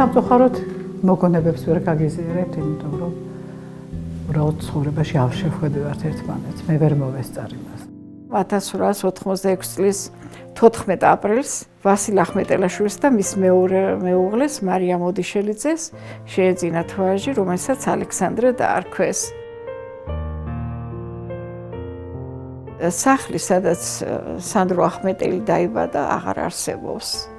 სამწუხაროდ მოგონებებს ვერ გაგიზიარებთ, იმიტომ რომ უბრალოდ ცხოვრებაში არ შევხვედივართ ერთმანეთს. მე ვერ მოვესწარ იმას. 1886 წლის 14 აპრილს ვასილ ახმეტელაშვილს და მის მეუღლეს მარია მოდიშელიძეს შეეძინათ ვაჟი, რომელსაც ალექსანდრე დაარქვეს. სახლი, სადაც სანდრო ახმეტელი დაიბადა, აღარ არსებობს.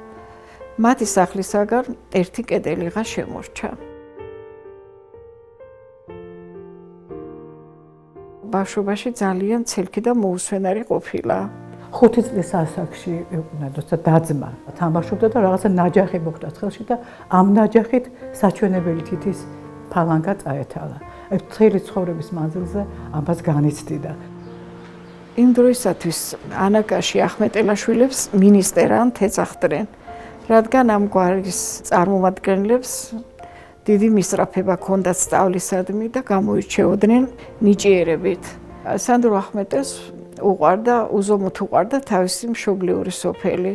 მათი სახლისაგან ერთი კედელიღა შემორჩა. ბავშვობაში ძალიან ცელქი და მოუსვენარი ყოფილა. 5 წლის ასაკში უნდა დაძმა თამაშობდა და რაღაცა ნაჯახი მოხდა ხელში და ამ ნაჯახით საჩვენებელი თითის ფალანგა წაეთალა. მთელი ცხოვრების მანძილზე ამას განიცდიდა. იმ დროისათვის ანაკაში ახმეტელაშვილებს მინისტერანტ ეძახდნენ, რადგან ამ გვარის წარმომადგენლებს დიდი მისწრაფება ჰქონდათ სწავლისადმი და გამოირჩეოდნენ ნიჭიერებით. სანდრო ახმეტელს უყვარდა, უზომოდ უყვარდა თავისი მშობლიური სოფელი.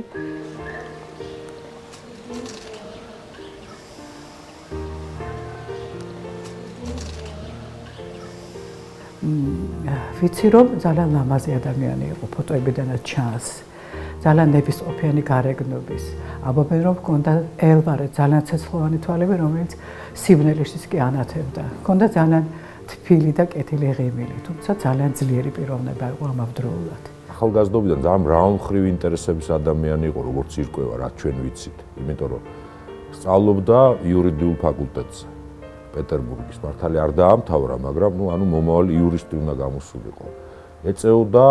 ვიცი რომ ძალიან ლამაზი ადამიანი იყო, ფოტოებიდანაც ჩანს. ძალიან ნებისყოფიანი გარეგნობის. ამბობენ რომ ჰქონდა ელვარე ძალიან ცეცხლოვანი თვალები, რომელიც სიბნელიშიც კი ანათებდა. ჰქონდა ძალიან თბილი და კეთილი ღიმილი, თუმცა ძალიან ძლიერი პიროვნება იყო ამავდროულად. ახალგაზრდობიდან ძალიან მრავალმხრივი ინტერესების ადამიანი იყო, როგორც ირკვევა, რაც ჩვენ ვიცით, იმიტომ რომ სწავლობდა იურიდიულ ფაკულტეტზე. პეტერბურგის მართალი არ დაამთავრა, მაგრამ მომავალი იურისტი უნდა გამოსულიყო. ეწეოდა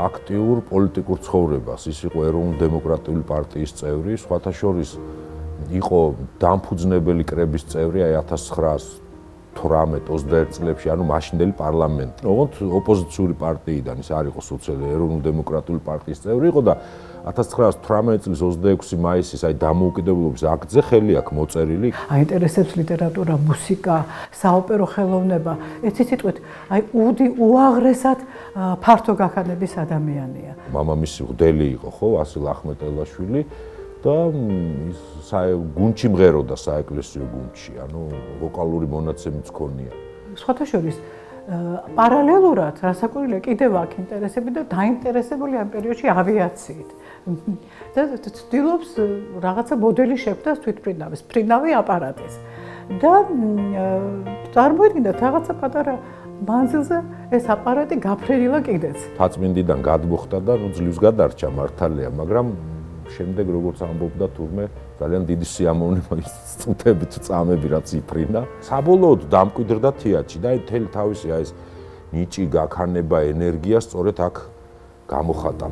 აქტიურ პოლიტიკურ ცხოვრებას. ის იყო ეროვნულ-დემოკრატიული პარტიის წევრი, სხვათა შორის იყო დამფუძნებელი კრების წევრი 1918-21 წლებში, მაშინდელი პარლამენტი. ოღონდ ოპოზიციური პარტიიდან ის არ იყო ეროვნულ-დემოკრატიული პარტიის წევრი იყო და 1918 წლის 26 მაისის დამოუკიდებლობის აქტზე ხელი აქვს მოწერილი. აინტერესებს ლიტერატურა, მუსიკა, საოპერო ხელოვნება. ეცი სიტყვით, უდი უაღრესად ფართო გაქანების ადამიანია. მამამისი მღვდელი იყო, ხო, ვასილ ახმეტელაშვილი და ის გუნდში მღეროდა, საეკლესიო გუნდში, ვოკალური მონაცემიც ჰქონია. სხვათა შორის პარალელურად რასაკვირველია კიდევ აქ ინტერესები და დაინტერესებული ამ პერიოდში ავიაციით. და ცდილობს რაღაცა მოდელი შექმნას თვითმფრინავის, მფრინავი აპარატის. და წარმოიდგინეთ რაღაცა პატარა მანძილზე ეს აპარატი გაფრენილა კიდეც. თაწმინდიდან გადმოხდა და ძლივს გადარჩა მართალია, მაგრამ შემდეგ როგორც ამბობდა თურმე ძალიან დიდი სიამოვნე წუთებით წამები რაც იფრინა. საბოლოოდ დამკვიდრდა თეატრში და მთელი თავისი ეს ნიჭი, გაქანება, ენერგია სწორედ აქ გამოხატა.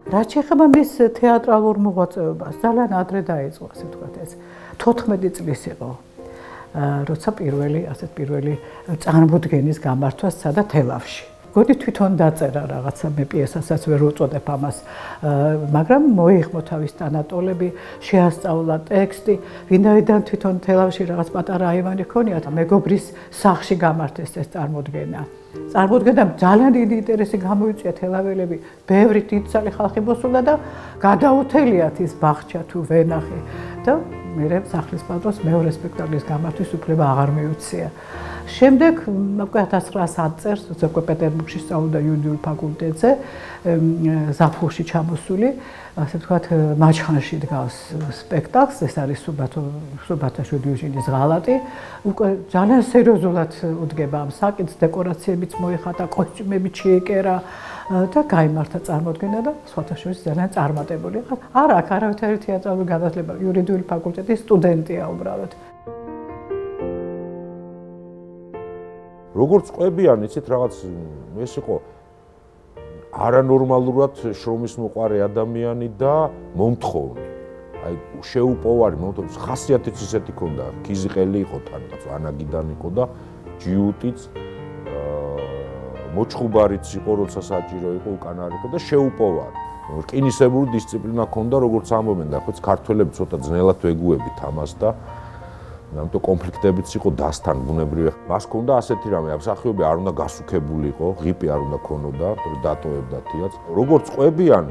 რაც შეეხება მის თეატრალურ მოღვაწეობას, ძალიან ადრე დაიწყო, ასე ვთქვათ, ეს 14 წლის იყო, როცა პირველი წარმოდგენის გამართვა სცადა თელავში. გოდი თვითონ დაწერა რაღაცა, მე პიესასაც ვერ უწოდებ ამას, მაგრამ მოიხმო თავის თანატოლები, შეასწავლა ტექსტი, ვინაიდან თვითონ თელავში რაღაც პატარა აივანი ჰქონია, მეგობრის სახლში გამართეს ეს წარმოდგენა. წარმოდგენამ ძალიან დიდი ინტერესი გამოიწვია თელაველები, ბევრი დიდძალი ხალხი მოსულა და გადაუთელიათ ის ბაღჩა თუ ვენახი და მერე სახლის პატრონს მეორე სპექტაკლის გამართვის უფლება აღარ მიუცია. შემდეგ 1910 წელს უკვე პეტერბურგში სწავლობდა იურიდიულ ფაკულტეტზე, ზაფხულში ჩამოსული, ასე ვთქვათ, მაჩხანში დგას სპექტაკლს, ეს არის სუბათაშვილი დიოჟინის ღალატი, უკვე ძალიან სერიოზულად უდგება ამ საკითხს, დეკორაციებიც მოიხატა, კოსტიუმები შეიკერა და გაიმართა წარმოდგენა და სხვათა შორის ძალიან წარმატებული. არ აქვს არავითარი თეატრალური განათლება, იურიდიული ფაკულტეტის სტუდენტია უბრალოდ. როგორც ყვებიან, იცით რაღაც ეს იყო არანორმალურად შრომის მოყარე ადამიანი და მომთხოვნი. შეუპოვარი, ხასიათიც ისეთი ჰქონდა, ქიზიყელი იყო თანაც, ანაგიდან იყო და ჯიუტიც მოჩხუბარიც იყო, როცა საჭირო იყო, უკან არ იყო და შეუპოვარი. რკინისებური დისციპლინა ჰქონდა, როგორც ამბობენ და ხოც ქართველები ცოტა ძნელად ვეგუებით ამას და ამიტომ კონფლიქტებიც იყო დასთან ბუნებრივია. მას ჰქონდა ასეთი რამე, მსახიობი არ უნდა გასუქებულიყო, ღიპი არ უნდა ქონოდა, დატოვებდა თეატრს. როგორც ყვებიან,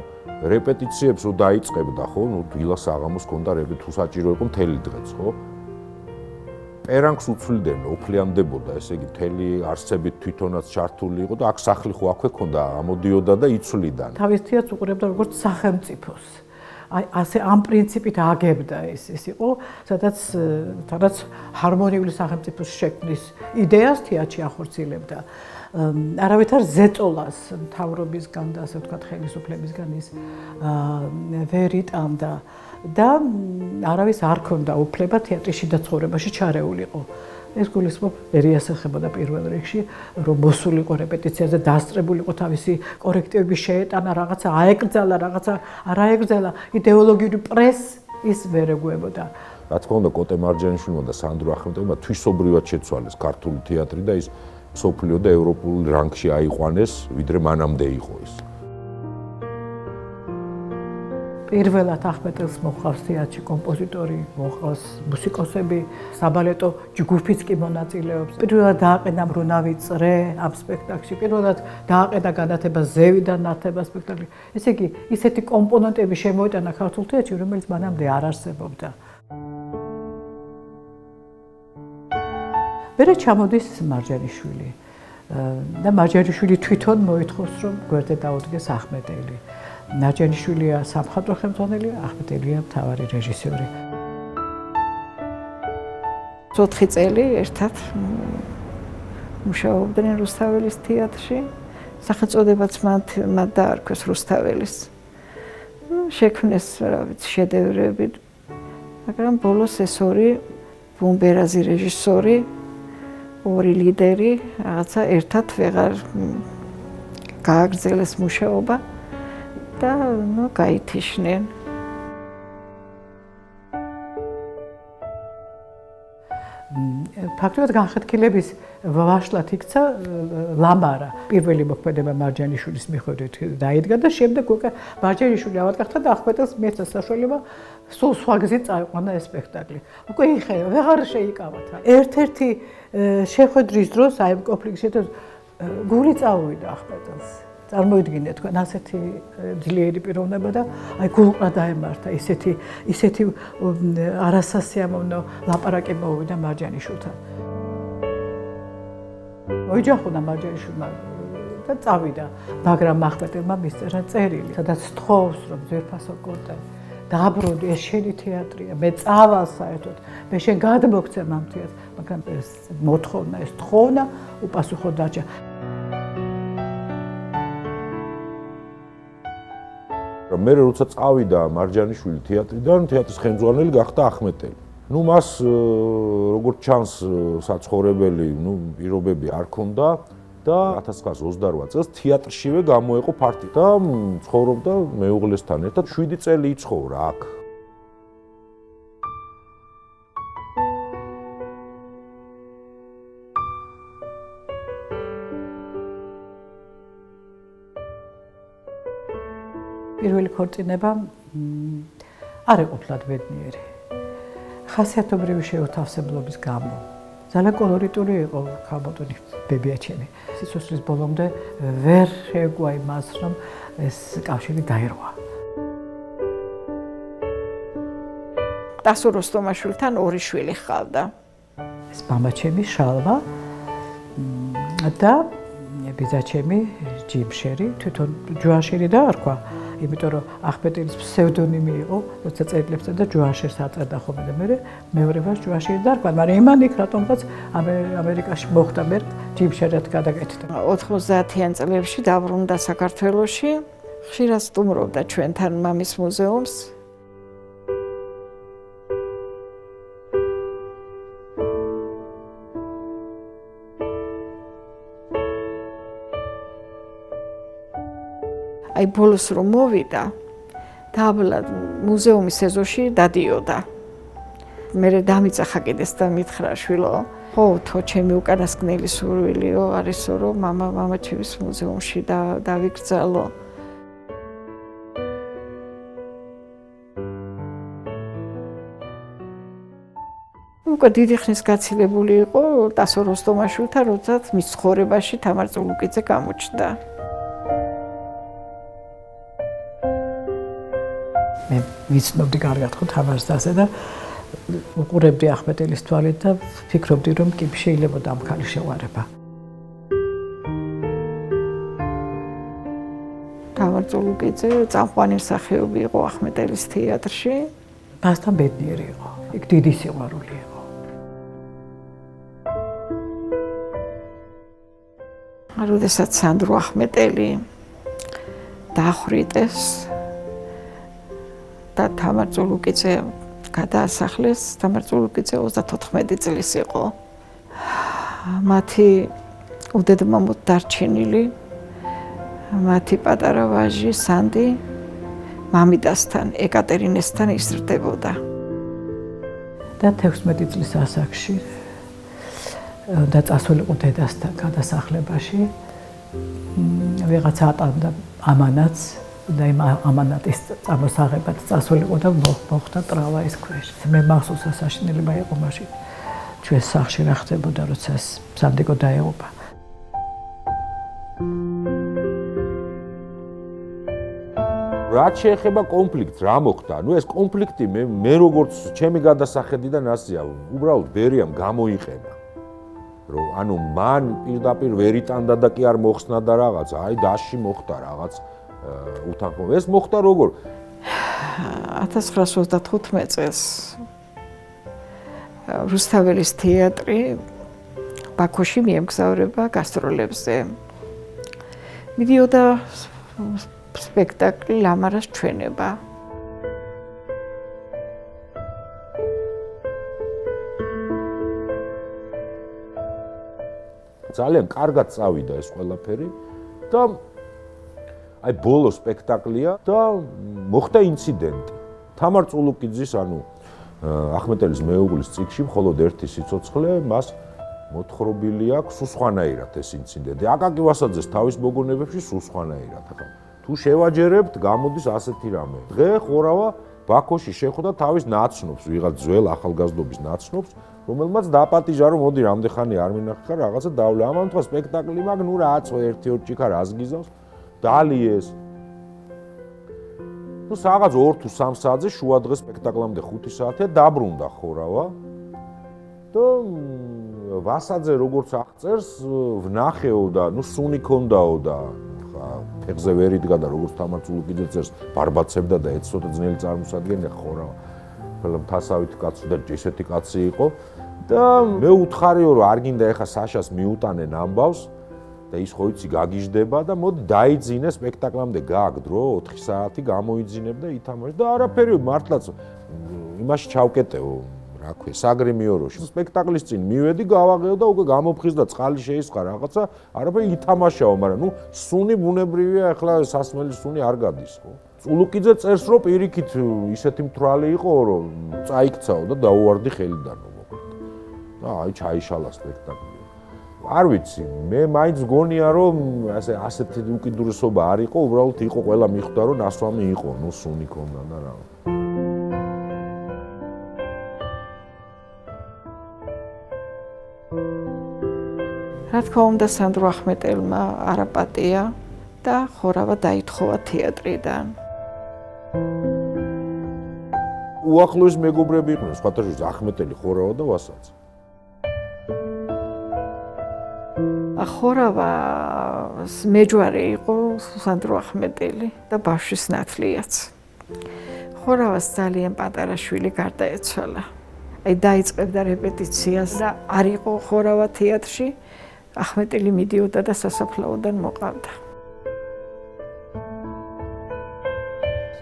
რეპეტიციებს რო დაიწყებდა, ხო, ნუ დილას საღამოს ქონდა თუ საჭირო იყო მთელი დღეც, ხო? პერანგს უცვლდნენ, უფლიანდებოდა, ესე იგი, მთელი არსებით თვითონაც ჩართული იყო და აქ სახლი ხო აქვე ქონდა, ამოდიოდა და იცვლიდა. თავის თეატრს უყურებდა როგორც სახელმწიფოს. აი ასე ამ პრინციპით აგებდა ის იყო, სადაც ჰარმონიული სახელმწიფოს შექმნის იდეას თეატრში ახორციელებდა. არავითარ ზეწოლას მთავრობისგან და ასე ვთქვათ ხელისუფლებისგან ის ვერ იტანდა და არავის არ ქონდა უფლება თეატრში და ცხოვრებაში ჩარეულიყო. ეს გულისხმობ ბერიას ეხებოდა პირველ რიგში, რომ მოსულიყო რეპეტიციაზე, დასწრებულიყო თავისი კორექტივები შეეტანა, რაღაცა აეკრძალა, რაღაცა არ აეკრძალა, იდეოლოგიური პრესს ის ვერ ეგუებოდა. რა თქმა უნდა, კოტე მარჯანიშვილმა და სანდრო ახმეტელმა თვისობრივად შეცვალეს ქართული თეატრი და ის მსოფლიო და ევროპულ რანგში აიყვანეს, ვიდრე მანამდე იყო ის. პირველად ახმეტელს მოყავს თეატრში კომპოზიტორი, მოყავს მუსიკოსები, საბალეტო ჯგუფიც კი მონაწილეობს. პირველად დააყენა მრუნავი წრე ამ სპექტაკლში, პირველად დააყენა განათება ზევიდან ნათება სპექტაკლი. ესე იგი, ისეთი კომპონენტები შემოიტანა ქართულ თეატრში, რომელიც მანამდე არ არსებობდა. მერე ჩამოდის მარჯანიშვილი და მარჯანიშვილი თვითონ მოითხოვს, რომ გვერდზე დაუდგეს ახმეტელი. მარჯანიშვილია სამხატვრო ხელმძღვანელი, ახმეტელია მთავარი რეჟისორი. 4 წელი ერთად მუშაობდნენ რუსთაველის თეატრში. სახელწოდებაც მათ დაარქვეს რუსთაველის. შექმნეს, რა ვიცი, შედევრები, მაგრამ ბოლოს ეს ორი ბუმბერაზი რეჟისორი, ორი ლიდერი, რაღაცა ერთად ვეღარ გააგრძელეს მუშაობა. და ნუ გაითიშნენ. ფაქტობრივად განხეთქილების ვაშლად იქცა ლამარა. პირველი მოქმედება მარჯანიშვილის მიხედვით დაიდგა და შემდეგ უკვე მარჯანიშვილი ავად გახდა და ახმეტელს მიეცა საშუალება სულ სხვა გზით წაიყვანა ეს სპექტაკლი. უკვე იხელა, ვეღარ შეიკავათ. ერთ-ერთი შეხვედრის დროს აი ამ კონფლიქტში გული წავიდა ახმეტელს. წარმოიდგინეთ თქვენ ასეთი ძლიერი პიროვნება და აი გულყრა დაემართა ისეთი არასასიამოვნო ლაპარაკი მოვიდა მარჯანიშვილთან. მოიჯახუნა მარჯანიშვილმა და წავიდა, მაგრამ ახმეტელმა მისწერა წერილი, სადაც სთხოვს, რომ ძვირფასო კოტე, დაბრუნდი, ეს შენი თეატრია, მე წავალ საერთოდ, მე შენ გადმოგცემ ამ თეატრს, მაგრამ ეს მოთხოვნა, ეს თხოვნა უპასუხო დარჩა. მე როცა წავიდა მარჯანიშვილი თეატრიდან, თეატრის ხელმძღვანელი გახდა ახმეტელი. ნუ მას როგორც ჩანს საცხოვრებელი, პირობები არ ქონდა და 1928 წელს თეატრშივე გამოეყო ფართი და ცხოვრობდა მეუღლესთან ერთად 7 წელი იცხოვრა აქ. პირველი ქორწინება არ იყო ფლად ბედნიერი. ხასიათობრივი შეუთავსებლობის გამო. ძალიან კოლორიტული იყო ქალბატონი ბებიაჩემი. სიცოცხლის ბოლომდე ვერ შეგვა იმას, რომ ეს კავშირი დაირღვა. ტასო როსტომაშვილთან 2 შვილი ჰყავდა. ეს მამაჩემი შალვა და ბიძაჩემი ჯიმშერი, თვითონ ჯუანშერი დაარქვა. იმიტომ რომ ახმეტელის ფსევდონიმი იყო, როცა წერილებს წერდა ჯუანშერს აწერდა ხოლმე და მე მეორე ვარ ჯუანშერი დაარქვა, მაგრამ იმან იქ რატომღაც ამერიკაში მოხდა მე ჯიმშერად გადაკეთდა. 90-იან წლებში დაბრუნდა საქართველოში, ხშირად სტუმრობდა ჩვენთან მამის მუზეუმს. აი ბოლოს რომ მოვიდა, დაბლად მუზეუმის ეზოში დადიოდა. მე დამიწახა კიდეს და მითხრა შვილო, ხო, თო ჩემი უკანასკნელი სურვილიო არისო რომ მამაჩემის მუზეუმში დავიკრძალო. უკვე დიდი ხნის გაცილებული იყო ტასო როსტომაშვილთან, როდესაც მის ცხოვრებაში თამარ წულუკიძე გამოჩნდა. ვიცნობდი კარგად ხო თამაშს ასე და უყურებდი ახმეტელის თვალით და ფიქრობდი რომ კი შეიძლება ამ ქალის შეყვარება. თამარ წულუკიძე წამყვანი მსახიობი იყო ახმეტელის თეატრში. მასთან ბედნიერი იყო. იქ დიდი სიყვარული იყო. როდესაც სანდრო ახმეტელი დახრიტეს და თამარ წულუკიძე გადაასახლეს, თამარ წულუკიძე 34 წლის იყო. მათი უდედმამოთ დარჩენილი მათი პატარა ვაჟი სანდი მამიდასთან ეკატერინესთან იზრდებოდა. და 16 წლის ასაკში და წასულიყო დედასთან გადასახლებაში. ვიღაცა ატანდა ამანატს და იმ ამანატის წამოსაღებად წასულიყო და მოხდა ტრავმა ის ქვეშ. მე მახსოვს საშინელება იყო მაშინ ჩვენ სახლში რა ხდებოდა როცა სანდიკო დაეღუპა. რაც შეეხება კონფლიქტს, რა მოხდა? ნუ ეს კონფლიქტი მე როგორც ჩემი გადასახედიდან ასეა, უბრალოდ ბერიამ გამოიყენა. რომ ანუ მან პირდაპირ ვერ იტანდა და კი არ მოხსნა და რაღაც, აი დასში მოხდა რაღაც უთანხმო. ეს მოხდა როგორ? 1935 წელს რუსთაველის თეატრი ბაქოში მიემგზავრება გასტროლებზე. მიდიოდა სპექტაკლი ლამარას ჩვენება. ძალიან კარგად წავიდა ეს ყველაფერი და აი ბოლო სპექტაკლია და მოხდა ინციდენტი. თამარ წულუკიძის ანუ ახმეტელის მეუღლის წიგნში მხოლოდ ერთი სიცოცხლე მას მოთხრობილი აქვს სულ სხვანაირად ეს ინციდენტი. აკაკი ვასაძეს თავის მოგონებებში სულ სხვანაირად. ახლა თუ შევაჯერებთ, გამოდის ასეთი რამე. დღე ხორავა ბაქოში შეხვდა თავის ნაცნობს, ვიღაც ძველ ახალგაზრდობის ნაცნობს, რომელმაც დაპატიჟა რომ მოდი რამდენხანი არ მინახე რაღაცა დავლე. ამან თქვა სპექტაკლი მაგ ნუ რაც 1-2 ჭიქა რას გიზავს დალიეს. ნუ რაღაც 2 თუ 3 საათზე შუა დღეს სპექტაკლამდე 5 საათია დაბრუნდა ხორავა. და ვასაძე როგორც აღწერს, ვნახეო და ნუ სუნი ქონდაო და ფეხზე ვერ იდგა და როგორც თამარ წულუკიძე წერს, ბარბაცებდა და ეცოტა ძნელი წარმოსადგენია ხორავა. ყველა მთასავით კაცი და ესეთი კაცი იყო და მე უთხარიო რომ არ გინდა ეხა საშას მიუტანენ ამბავს და ის ხო იცი გაგიჟდება და მოდი დაიძინე სპექტაკლამდე გააკ დრო 4 საათი გამოიძინებ და ითამაშე და არაფერი მართლაც იმაში ჩავკეტეო რა ქვია საგრემიოროში სპექტაკლის წინ მივედი გავაღეო და უკვე გამოფხიზ და წყალი შეისყა რაღაცა არაფერი ითამაშაო მაგრამ ნუ სუნი ბუნებრივია ეხლა სასმელი სუნი არ გადის ხო წულუკიძე წერს რომ პირიქით ისეთი მთვრალი იყო რომ წაიქცაო და დაუვარდი ხელიდანო მოკლედ და აი ჩაიშალა სპექტაკლი არ ვიცი მე მაინც გონია რომ ასეთი უკიდურესობა არ იყო უბრალოდ იყო ყველა მიხვდა რომ ნასვამი იყო ნუ სუნი ქონდა და რა რა თქმა უნდა სანდრო ახმეტელმა არაპატია და ხორავა დაითხოვა თეატრიდან. უახლოეს მეგობრები იყვნენ, სხვათა შორის ახმეტელი, ხორავა და ვასაძე. ხორავას მეჯვარე იყო სანდრო ახმეტელი და ბავშვის ნათლიაც. ხორავას ძალიან პატარა შვილი გარდაეცვალა. აი დაიწყებდა რეპეტიციას და არ იყო ხორავა თეატრში. ახმეტელი მიდიოდა და სასაფლაოდან მოყავდა.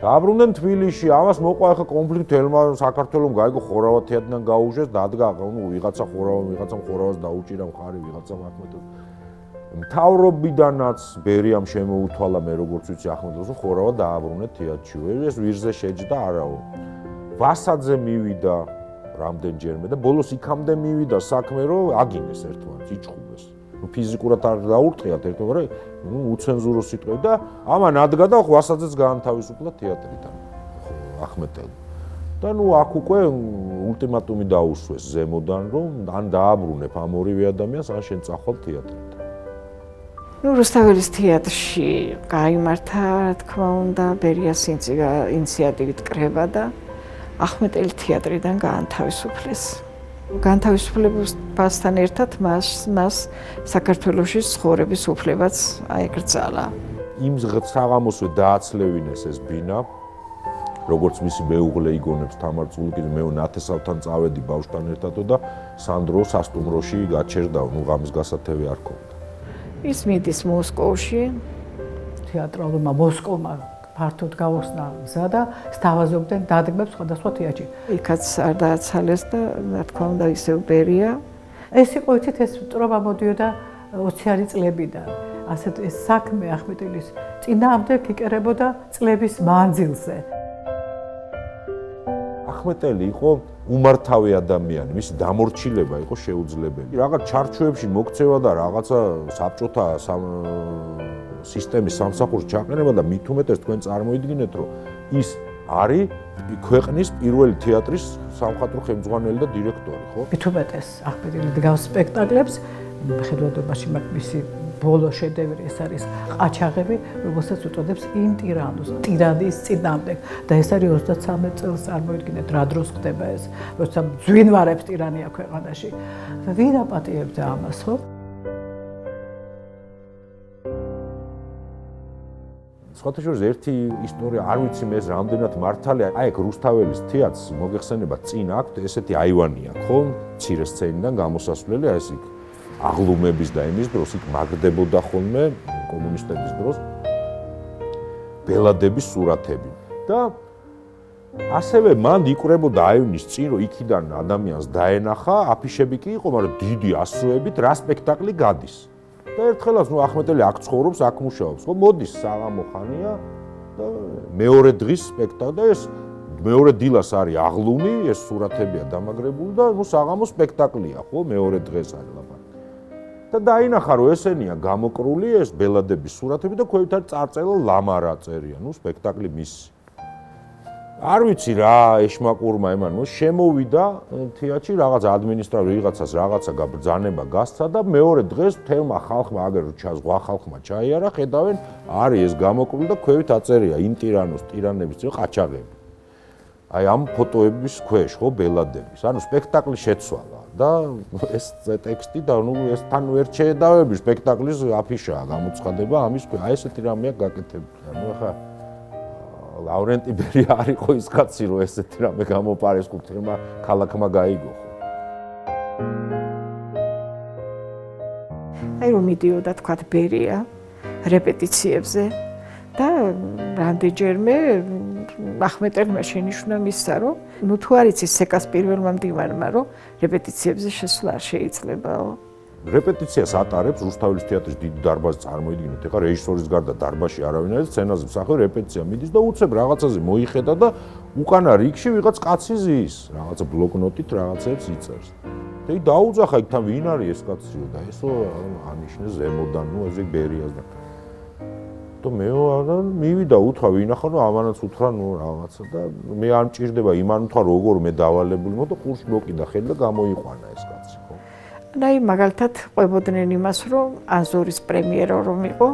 დაბრუნდნენ თბილისში, ამას მოყვა ახლა კონფლიქტი ელმა საქართველოს გაიგო ხორავა თეატრიდან გაუჟეს, დადგა, ნუ ვიღაცა ვიღაცამ ხორავას დაუჭირა მხარი, ვიღაცამ ახმეტელს. მთავრობიდანაც ბერიამ შემოუთვალა მე როგორც ვიცი ახმეტელს, რომ ხორავა დააბრუნეთ თეატრში. ეს ვირზე შეჯდა არაო. ვასაძე მივიდა რამდენჯერმე და ბოლოს იქამდე მივიდა საქმე, რომ აგინეს ერთმანეთს, იჭხუბეს. ფიზიკურად არ დაურტყიათ ერთმანეთს, ნუ უცენზურო სიტყვები და ამან ადგა და ვასაძეც გაანთავისუფლა თეატრიდან. ახმეტელი. და ნუ აქ უკვე ულტიმატუმი დაუსვეს ზემოდან, რომ ან დააბრუნებ ამ ორივე ადამიანს, ან შენ წახვალ თეატრიდან. რუსთაველის თეატრში გაიმართა, რა თქმა უნდა, ბერიას ინიციატივით კრება და ახმეტელი თეატრიდან გაანთავისუფლეს. განთავისუფლებასთან ერთად მას საქართველოში ცხოვრების უფლებაც აეკრძალა. იმ საღამოსვე დააცლევინეს ეს ბინა, როგორც მისი მეუღლე იგონებს თამარ წულკიძე, მე ნათესავთან წავედი ბავშვთან ერთად და სანდრო სასტუმროში გაჩერდა, ღამის გასათევი არ ქონდა. ის მიდის მოსკოვში, თეატრალურმა მოსკოვმა ფართოდ გავხსნა გზა და სთავაზობდნენ დადგმებს სხვადასხვა თეატრში. იქაც არ დააცალეს და რა თქმა უნდა ისევ ბერია. ეს იყო იცით ეს ტრობა მოდიოდა 20-იანი წლებიდან. ასეთ ეს საქმე ახმეტელის წინააღმდეგ იკერებოდა წლების მანძილზე. ახმეტელი იყო უმართავი ადამიანი, მისი დამორჩილება იყო შეუძლებელი. რაღაც ჩარჩოებში მოქცევა და რაღაცა საბჭოთა სისტემის სამსახურში ჩაყენება და მით უმეტეს თქვენ წარმოიდგინეთ, რომ ის არის ქვეყნის პირველი თეატრის სამხატვრო ხელმძღვანელი და დირექტორი, ხო? მით უმეტეს ახმეტელი დგავს სპექტაკლებს, მიხედვითობაში მისი ბოლო შედევრი ეს არის ყაჩაღები, რომელსაც უწოდებს ინტირანოს, ტირანის წინააღმდეგ და ეს არის 33 წელს წარმოიდგინეთ რა დროს ხდება ეს, როცა ძვინვარებს ტირანია ქვეყანაში. ვინ აპატიებდა ამას, ხო? სხვათა შორის ერთი ისტორია, არ ვიცი მე ეს რამდენად მართალია, აი ეგ რუსთაველის თეატრს მოგეხსენება წინ აქვთ ესეთი აივანია, ხო? მცირე სცენიდან გამოსასვლელი, აი ეს იქ აღლუმების და იმის დროს იქ მაგდებოდა ხოლმე კომუნისტების დროს ბელადების სურათები და ასევე მან იკვრებოდა აივნის წინ რომ იქიდან ადამიანს დაენახა, აფიშები კი იყო, მაგრამ დიდი ასოებით რა სპექტაკლი გადის. და ერთხელაც ნუ ახმეტელი აქ ცხოვრობს, აქ მუშაობს, ხო? მოდის საღამო ხანია და მეორე დღის სპექტაკლი და ეს მეორე დილას არის აღლუმი, ეს სურათებია დამაგრებული და ნუ საღამო სპექტაკლია, ხო? მეორე დღეს არის ლაპარაკი. და დაინახა რომ ესენია გამოკრული ეს ბელადების სურათები და ქვევით არის წარწერა ლამარა წერია, ნუ სპექტაკლი მისი. არ ვიცი რა ეშმაკურმა ემან, შემოვიდა თეატრში რაღაც ადმინისტრატორი ვიღაცას რაღაცა გაბრძანება გასცა და მეორე დღეს თელმა ხალხმა აგერ ზღვა ხალხმა ჩაიარა, ხედავენ არის ეს გამოკრული და ქვევით აწერია ინტირანოს ტირანების ყაჩაღები. აი ამ ფოტოების ქვეშ ხო ბელადების. ანუ სპექტაკლი შეცვალა და ეს ტექსტი და ნუ ეს თან ვერ შეედავები სპექტაკლის აფიშაა გამოცხადება ამის ქვე. აი ესეთი რამეა გაკეთებული. ანუ ახლა ლავრენტი ბერია არ იყო ის კაცი რომ ესეთი რამე გამოპარეს ხუთმა ქალაქმა გაიგო ხო. აი რომ მიდიოდა თქვა ბერია რეპეტიციებზე და რამდენჯერმე ახმეტელმა შენიშნა მისცა რომ ნუ თუ არ იცის სეკას პირველმა მდივანმა რომ რეპეტიციებზე შესვლა არ შეიძლებაო. რეპეტიციას ატარებს რუსთაველის თეატრის დიდი დარბაზი წარმოიდგინეთ, ეხლა რეჟისორის გარდა დარბაზში არავინ არის, სცენაზე მსახიობი რეპეტიცია მიდის და უცებ რაღაცაზე მოიხედა და უკანა რიგში ვიღაც კაცი ზის, რაღაცა ბლოკნოტით რაღაცებს იწერს. და დაუძახა იქ თან ვინ არის ეს კაციო და ესო ანიშნე ზემოდან, ნუ ესე ბერიას და და მე მივიდა უთხრა ვინახა რომ ამანაც უთხრა ნუ რაღაცა და მე არ მჭირდება იმან უთხრა როგორ მე დავალებული მო და ყურში მოკიდა ხელი და გამოიყვანა ეს კაცი ხო. აი მაგალითად ყვებოდნენ იმას რომ აზორის პრემიერა რომ იყო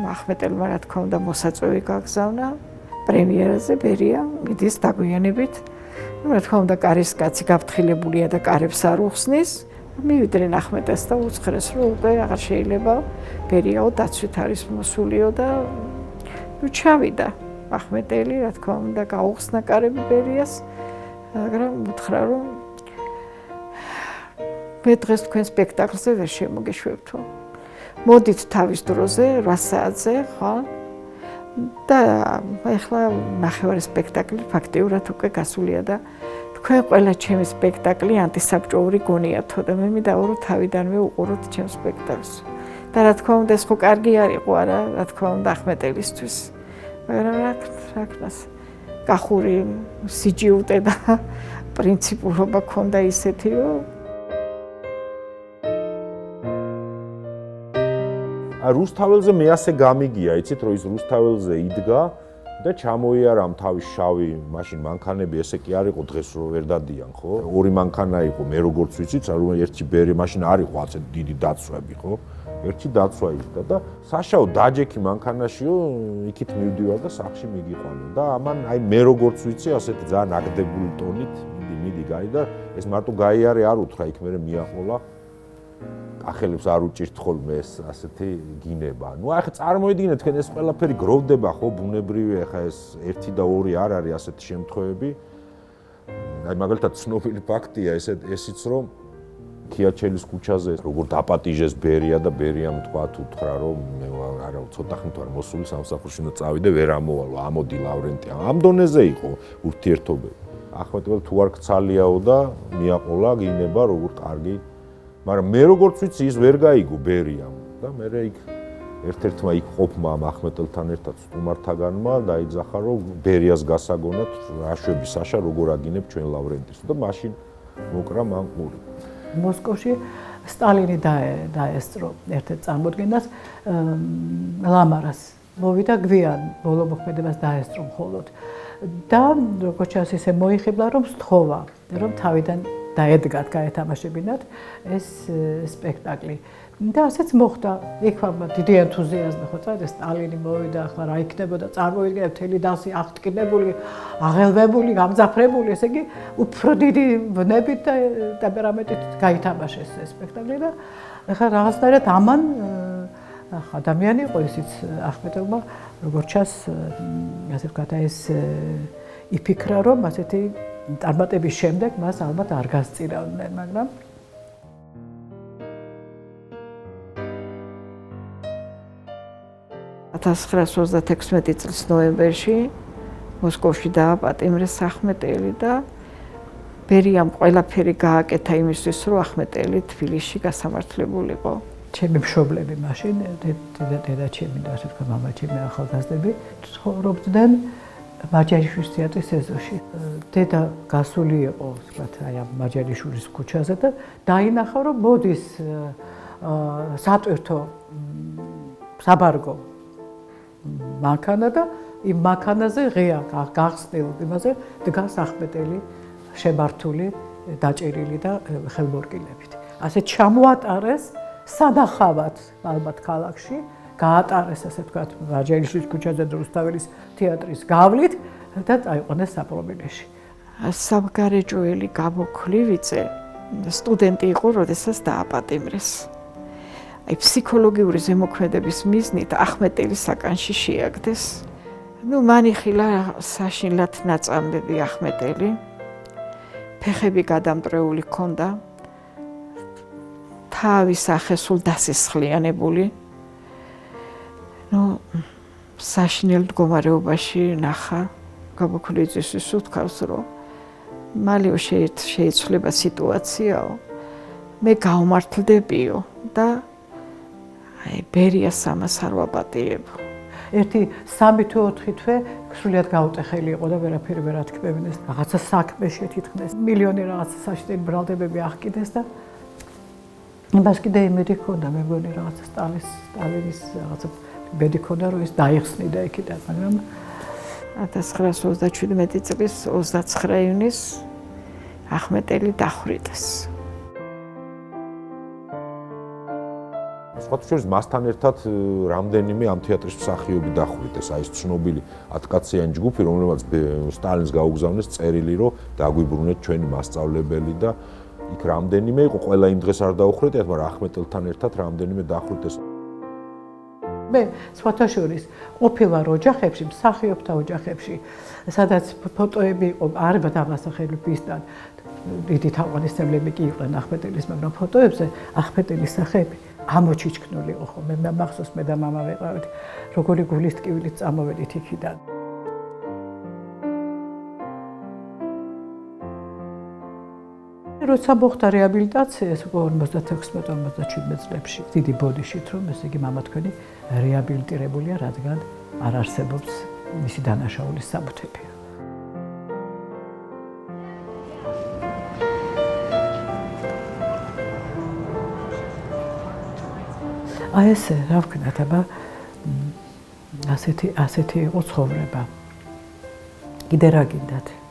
ახმეტელმა რა თქმა უნდა მოსაწვევი გაგზავნა პრემიერაზე ბერია მიდის დაგვიანებით რა თქმა უნდა კარის კაცი გაფრთხილებულია და კარებს არ უხსნის მივიდნენ ახმეტეს და უცხრეს რომ უკვე აღარ შეიძლება ბერიაო დაცვით არის მოსულიო და ნუ ჩავიდა ახმეტელი რა თქმა უნდა გაუხსნა კარები ბერიას მაგრამ უთხრა რომ მე დღეს თქვენ სპექტაკლზე ვერ შემოგეშვებთო. მოდით თავის დროზე 8 საათზე, ხო? და ეხლა ნახევარი სპექტაკლი ფაქტიურად უკვე გასულია და თქვენ ყველა ჩემი სპექტაკლი ანტისაბჭოური გონიათო და მე მინდა რომ თავიდანვე უყუროთ ჩემს სპექტაკლს. და რა თქმა უნდა ეს ხო კარგი არ იყო არა, რა თქმა უნდა ახმეტელისთვის. მაგრამ რა ქნას გახური სიჯიუტე და პრინციპულობა ქონდა ისეთი რომ რუსთაველზე მე ასე გამიგია, იცით რომ ის რუსთაველზე იდგა და ჩამოიარა თავის შავი მაშინ მანქანები ესე კი არ იყო დღეს რო ვერ დადიან ხო? ორი მანქანა იყო, მე როგორც ვიცით, რომ ერთი ბერი მაშინ არ იყო ასე დიდი დაცვები ხო? ერთში დაცვა იდგა და საშაო დაჯექი მანქანაშიო იქით მივდივარ და სახში მიგიყვანო და ამან აი მე როგორც ვიცი ასეთი ძალიან აგდებული ტონით მიდი გაი და ეს მარტო გაიარე არ უთხრა იქ მე მიაყოლა ახელებს არ უჭირთ ხოლმე ეს ასეთი გინება. ნუ ახლა წარმოიდგინეთ თქვენ ეს ყველაფერი გროვდება ხო ბუნებრივია ახლა ეს 1 და 2 არ არის ასეთი შემთხვევები. აი მაგალითად ცნობილი ფაქტია ესიც რომ ქიაჩელის ქუჩაზე როგორ დაპატიჟეს ბერია და ბერიამ უთხრა რომ მე არა ცოტა ხნით ვარ მოსული სამსახურში და წავიდე ვერ ამოვალო ამოდი ლავრენტი ამ დონეზე იყო ურთიერთობები. ახმეტებელ თუ არ ქცალიაო და მიაყოლა გინება როგორ კარგი მაგრამ მე როგორც ვიცი ის ვერ გაიგო ბერიამ და მე იქ ერთ-ერთმა იქ ყოფმა ამ ახმეტელთან ერთად სტუმართაგანმა დაიძახა რომ ბერიას გასაგონად რაშვები საშა როგორ აგინებ ჩვენ ლავრენტის და მაშინ მოკრა მან ყური. მოსკოვში სტალინი დაესწრო ერთ-ერთ წარმოდგენას ლამარას მოვიდა გვიან ბოლო მოქმედებას დაესწრო მხოლოდ და როგორც ჩანს ისე მოიხიბლა რომ სთხოვა რომ თავიდან დაედგათ გაეთამაშებინათ ეს სპექტაკლი და ასეც მოხდა იქმა დიდი ენთუზიაზმი ხო წადა სტალინი მოვიდა ახლა რა იქნებოდა წარმოიდგინეთ მთელი დასი აღტკინებული აღელვებული გამძაფრებული ესე იგი უფრო დიდი ვნებით და ტემპერამენტით გაითამაშეს ეს სპექტაკლი და ახლა რაღაცნაირად ამან ადამიანი იყო ისიც ახმეტელმა როგორც ჩანს ასე ვთქვათ ეს იფიქრა რომ ასეთი წარმატების შემდეგ მას ალბათ არ გასწირავდნენ მაგრამ 1936 წლის ნოემბერში მოსკოვში დააპატიმრეს ახმეტელი და ბერიამ ყველაფერი გააკეთა იმისთვის, რომ ახმეტელი თბილისში გასამართლებულიყო. ჩემი მშობლები მაშინ დედა ჩემი და ასე ვთქვა მამა ჩემი ახალგაზრდები ცხოვრობდნენ მაჯარიშვილის თეატრის ეზოში. დედა გასული იყო, ვთქვათ, აი ამ მაჯარიშვილის ქუჩაზე და დაინახა, რომ მოდის სატვირთო საბარგო მანქანა და იმ მანქანაზე ღია გახსნილ იმაზე დგას ახმეტელი შემართული, დაჭერილი და ხელმორკილებით. ასე ჩამოატარეს სანახავად ალბათ ქალაქში, გაატარეს ასე ვთქვათ მაჯარიშვილის ქუჩაზე და რუსთაველის თეატრის გავლით და წაიყვანეს საპრობილეში. სამგარეჯოელი გამოქლივიძე სტუდენტი იყო, როდესაც დააპატიმრეს. აი ფსიქოლოგიური ზემოქმედების მიზნით ახმეტელის საკანში შეაგდეს. ნუ მანიხილა საშინლად ნაწამები ახმეტელი. ფეხები გადამტრეული ჰქონდა. თავის ახესულ დასისხლიანებული. ნუ საშინელ მდგომარეობაში ნახა გამოქლივიძეს უთქავს, რომ მალე შეიცვლება სიტუაციაო. მე გავმართლდებიო და აი ბერიას ამას არ ვაპატიებო. ერთი 3 თუ 4 თვე სრულიად გაუტეხელი იყო და ვერაფერი ვერ ათქმევინეს. რაღაცა საქმე შეთითქმეს. მილიონი რაღაცა საშინელი ბრალდებები აღკიდეს და იმას კიდე იმედი ჰქონდა, მე მგონი რაღაცა სტალინის რაღაცა იმედი ჰქონდა, რომ ის დაიხსნიდა იქიდან, მაგრამ 1937 წლის 29 ივნისს ახმეტელი დახვრიტეს. სხვათაშორის მასთან ერთად რამდენიმე ამ თეატრის მსახიობი დახვრიტეს, აი ეს ცნობილი 10 კაციანი ჯგუფი, რომელმაც სტალინს გაუგზავნეს წერილი, რომ დაგვიბრუნეთ ჩვენი მასწავლებელი და იქ რამდენიმე იყო, ყველა იმ დღეს არ დაუხრიტეს, მაგრამ ახმეტელთან ერთად რამდენიმე დახვრიტეს. მე სხვათაშორის ყოფილვარ ოჯახებში, მსახიობთა ოჯახებში, სადაც ფოტოები იყო, არება დამასახელებისთან, დიდი თაყვანისმცემლები კი იყვნენ ახმეტელის, მაგრამ ფოტოებზე ახმეტელის სახეები ამოჩიჩქნული იყო ხოლმე. მე მახსოვს მე და მამა ვიყავით, როგორი გულის ტკივილით წამოვედით იქიდან. როცა მოხდა რეაბილიტაცია, ეს 56-57 წლებში, დიდი ბოდიშით, რომ ესე იგი მამა თქვენი რეაბილიტირებულია, რადგან არ არსებობს მისი დანაშაულის საბუთები. აი ესე, რა ვქნათ, აბა ასეთი იყო ცხოვრება. კიდე რა გინდათ?